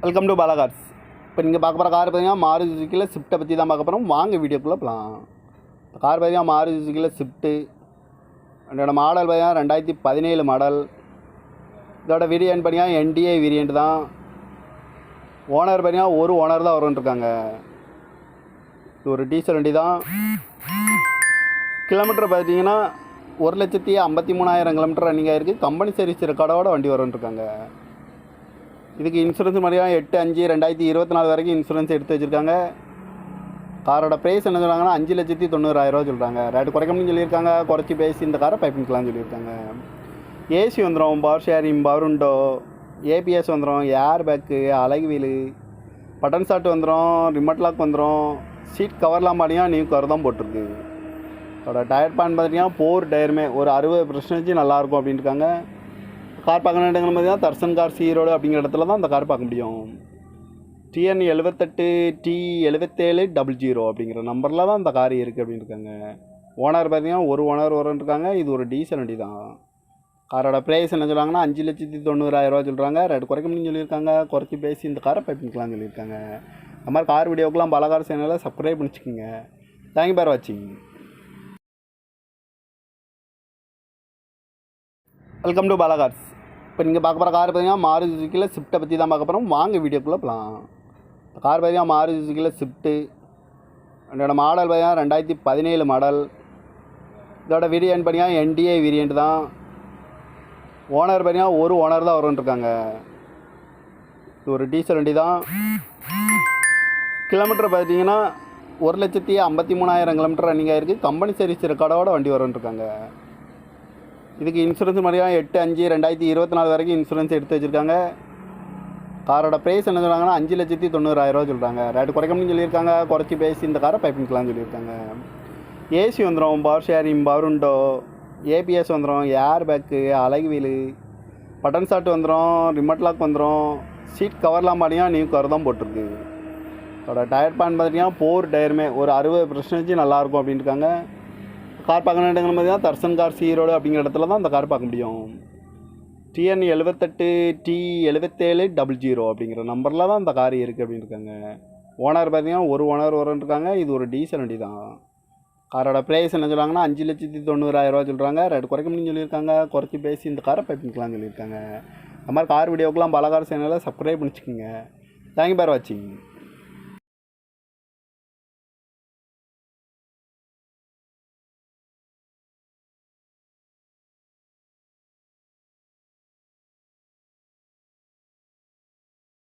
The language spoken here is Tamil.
Welcome to Bala cars. இப்போ நீங்கள் பார்க்க போகிற கார் பார்த்தீங்கன்னா மாருதி சுசுக்கியில் ஸ்விஃப்ட்டை பற்றி தான் பார்க்க போகிறோம். வாங்க வீடியோக்குள்ளே போகலாம். கார் பார்த்தீங்கன்னா மாருதி சுசுக்கியில் ஸ்விஃப்ட்டு. என்னோடய மாடல் பார்த்தீங்கன்னா 2017 மாடல். இதோட வேரியன்ட் பார்த்தீங்கன்னா என்டிஏ வேரியன்ட் தான். ஓனர் பார்த்தீங்கன்னா ஒரு ஓனர் தான் வரும்ன்ருக்காங்க. இது ஒரு டீசல் வண்டி தான். கிலோமீட்டர் பார்த்தீங்கன்னா 1,53,000 கிலோமீட்டர் ரன்னிங் ஆகிருக்கு. கம்பெனி சர்வீஸ் ரெக்கார்டோட வண்டி வரும்ன்ருக்காங்க. இதுக்கு இன்சூரன்ஸ் மாதிரியாக 8/5/2024 வரைக்கும் இன்சூரன்ஸ் எடுத்து வச்சுருக்காங்க. காரோட ப்ரைஸ் என்ன சொல்கிறாங்கன்னா 5,90,000 சொல்கிறாங்க. ரேட்டு குறைக்கணும்னு சொல்லியிருக்காங்க. குறைச்சி பேசி இந்த காரை பைப்பிங்கலாம்னு சொல்லியிருக்காங்க. ஏசி வந்துடும், power sharing, power window, ABS வந்துடும், ஏர் பேக்கு, அழகு வீலு, பட்டன் ஸ்டார்ட் வந்துடும், ரிமோட் லாக் வந்துடும். சீட் கவர்லாம் பார்த்தீங்கன்னா நியூ கவர் தான் போட்டிருக்கு. அதோட டயர் பேன் பார்த்தீங்கன்னா 4 டயருமே ஒரு 60% நல்லாயிருக்கும் அப்படின்ட்டுருக்காங்க. கார் பார்க்கணும் இடங்கள் பார்த்தீங்கன்னா தர்சன் கார் ஈரோடு அப்படிங்கிற இடத்துல தான் அந்த கார் பார்க்க முடியும். TN 78 T7700 அப்படிங்கிற நம்பரில் தான் இந்த கார் இருக்குது அப்படின்னு இருக்காங்க. ஓனர் பார்த்தீங்கன்னா ஒரு ஓனர் வரும்ன்ருக்காங்க. இது ஒரு டீசல் வண்டி தான். காரோட ப்ரைஸ் என்ன சொல்கிறாங்கன்னா 5,90,000 சொல்கிறாங்க. ரேட்டு குறைக்கணும்னு சொல்லியிருக்காங்க. குறைச்சி பேசி இந்த காரை பைப்பிங்கலாம்னு சொல்லியிருக்காங்க. அந்த மாதிரி கார் வீடியோக்கெலாம் பல கார் சேனலை சப்ஸ்கிரைப் பண்ணிச்சுக்கோங்க. தேங்க்யூ ஃபார் வாட்சிங். Welcome to Bala cars. இப்போ நீங்கள் பார்க்க போகிற கார் பார்த்தீங்கன்னா மாருதி சுசுக்கியில் ஸ்விஃப்ட்டை பற்றி தான் பார்க்க போகிறோம். வாங்க வீடியோக்குள்ளே போகலாம். கார் பார்த்தீங்கன்னா மாருதி சுசுக்கியில் ஸ்விஃப்ட்டு. என்னோடய மாடல் பார்த்தீங்கன்னா 2017 மாடல். இதோட வேரியன்ட் பார்த்தீங்கன்னா என்டிஏ வேரியன்ட் தான். ஓனர் பார்த்தீங்கன்னா ஒரு ஓனர் தான் வரும்ன்ருக்காங்க. இது ஒரு டீசல் வண்டி தான். கிலோமீட்டர் பார்த்தீங்கன்னா 1,53,000 கிலோமீட்டர் ரன்னிங் ஆகிருக்கு. கம்பெனி சர்வீஸ் ரெக்கார்டோட வண்டி வரும்ன்ருக்காங்க. இதுக்கு இன்சூரன்ஸ் மாதிரியாக 8/5/2024 வரைக்கும் இன்சூரன்ஸ் எடுத்து வச்சுருக்காங்க. காரோட ப்ரைஸ் என்ன சொல்கிறாங்கன்னா 5,90,000 சொல்கிறாங்க. ரேட்டு குறைக்கணும்னு சொல்லியிருக்காங்க. குறைச்சி பேசி இந்த காரை பைப்பிங்கலாம்னு சொல்லியிருக்காங்க. ஏசி வந்துடும், power sharing, power window, ABS வந்துடும், ஏர் பேக்கு, அழகு வீலு, பட்டன் ஸ்டார்ட் வந்துடும், ரிமோட் லாக் வந்துடும். சீட் கவர்லாம் பார்த்தீங்கன்னா நியூ கவர் தான் போட்டிருக்கு. அதோட டயர் பேன் பார்த்தீங்கன்னா 4 டயருமே ஒரு 60% நல்லாயிருக்கும் அப்படின்ட்டுருக்காங்க. கார் பார்க்கணும் இடங்கள் பார்த்தீங்கன்னா தர்சன் கார் ஈரோடு அப்படிங்கிற இடத்துல தான் அந்த கார் பார்க்க முடியும். TN 78 T7700 அப்படிங்கிற நம்பரில் தான் இந்த கார் இருக்குது அப்படின்னு இருக்காங்க. ஓனர் பார்த்தீங்கன்னா ஒரு ஓனர் வரும்ன்ருக்காங்க. இது ஒரு டீசல் வண்டி தான். காரோட ப்ரைஸ் என்ன சொல்கிறாங்கன்னா 5,90,000 சொல்கிறாங்க. ரேட்டு குறைக்கணும்னு சொல்லியிருக்காங்க. குறைச்சி பேசி இந்த காரை பைப்பிங்கலாம்னு சொல்லியிருக்காங்க. அந்த மாதிரி கார் வீடியோக்கெலாம் பல கார் சேனலை சப்ஸ்கிரைப் பண்ணிச்சுக்கோங்க. தேங்க்யூ ஃபார் வாட்சிங்.